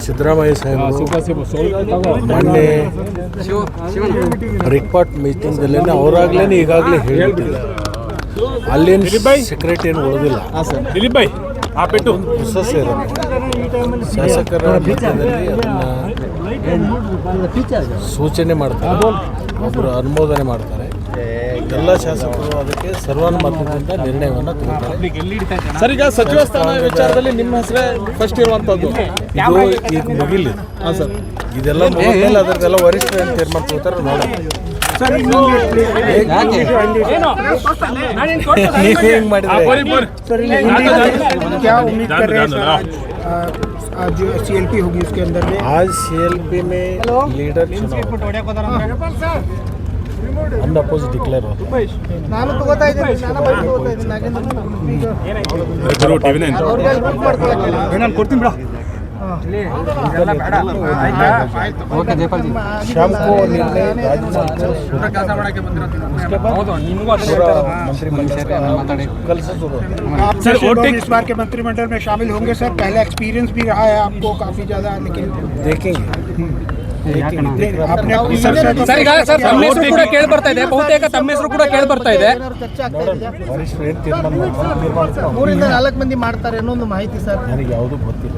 ಸಿದ್ದರಾಮಯ್ಯ ಸಾಹೇಬರು ಮೊನ್ನೆ ಬ್ರೇಕ್ಫಾಸ್ಟ್ ಮೀಟಿಂಗ್ದಲ್ಲೇ ಅವರಾಗ್ಲೇ ಈಗಾಗಲೇ ಹೇಳಿಬಿಟ್ಟಿಲ್ಲ. ಅಲ್ಲೇನು ಸೆಕ್ರೆಟರಿ ಏನು ಉಳಿದಿಲ್ಲ. ಒಂದು ಪ್ರೊಸೆಸ್ ಇರುತ್ತೆ. ಶಾಸಕರ ಮಧ್ಯದಲ್ಲಿ ಅದನ್ನು ಸೂಚನೆ ಮಾಡ್ತಾರೆ, ಒಬ್ಬರು ಅನುಮೋದನೆ ಮಾಡ್ತಾರೆ. ಎಲ್ಲ ಶಾಸಕರು ಅದಕ್ಕೆ ಸರ್ವಾನುಮತದಿಂದ ನಿರ್ಣಯವನ್ನು ತಗೋತಾರೆ. ಸರ್, ಈಗ ಸಚಿವ ಸ್ಥಾನ ವಿಚಾರದಲ್ಲಿ ನಿಮ್ಮ ಹೆಸರೇ ಫಸ್ಟ್ ಇರುವಂಥದ್ದು. ಇದು ಈಗ ಮುಗಿಲಿ. ಹಾಂ ಸರ್, ಇದೆಲ್ಲ ಮುಗಿದ್ಮೇಲೆ ಅದರದೆಲ್ಲ ವರಿಷ್ಠರು ಏನು ತೀರ್ಮಾನ ತಗೋತಾರೆ ನೋಡೋಣ. ನೀವು ಹೆಂಗೆ ಮಾಡಿದ್ರೆ क्या उम्मीद कर रहे हैं सर आज जो CLP होगी उसके अंदर में? आज CLP में लीडर ಅನ್ ಅಪೋಸ್ ಡಿಕ್ಲೇರ್ ನಾನು ತಗೋತಾ ಇದ್ದೀನಿ, ನಾನು ಬೈಕ್ ತಗೋತಾ ಇದ್ದೀನಿ. ನಾನು ಕೊಡ್ತೀನಿ ಬಿಡ. शाम को निर्णय कल से सर इस बार के मंत्रिमंडल में शामिल होंगे सर? पहला एक्सपीरियंस भी रहा है आपको काफी ज्यादा, लेकिन देखेंगे. ಸರ್, ಈಗ ಸರ್ ತಮ್ಮ ಹೆಸರು ಕೂಡ ಕೇಳಿ ಬರ್ತಾ ಇದೆ, ಬಹುತೇಕ ತಮ್ಮ ಹೆಸರು ಕೂಡ ಕೇಳಿ ಬರ್ತಾ ಇದೆ. ವರಿಷ್ಠರು ಏನು ತೀರ್ಮಾನ 3 ರಿಂದ 4 ಮಂದಿ ಮಾಡ್ತಾರೆ ಅನ್ನೋ ಒಂದು ಮಾಹಿತಿ ಸರ್. ನನಗೆ ಯಾವುದೂ ಗೊತ್ತಿಲ್ಲ.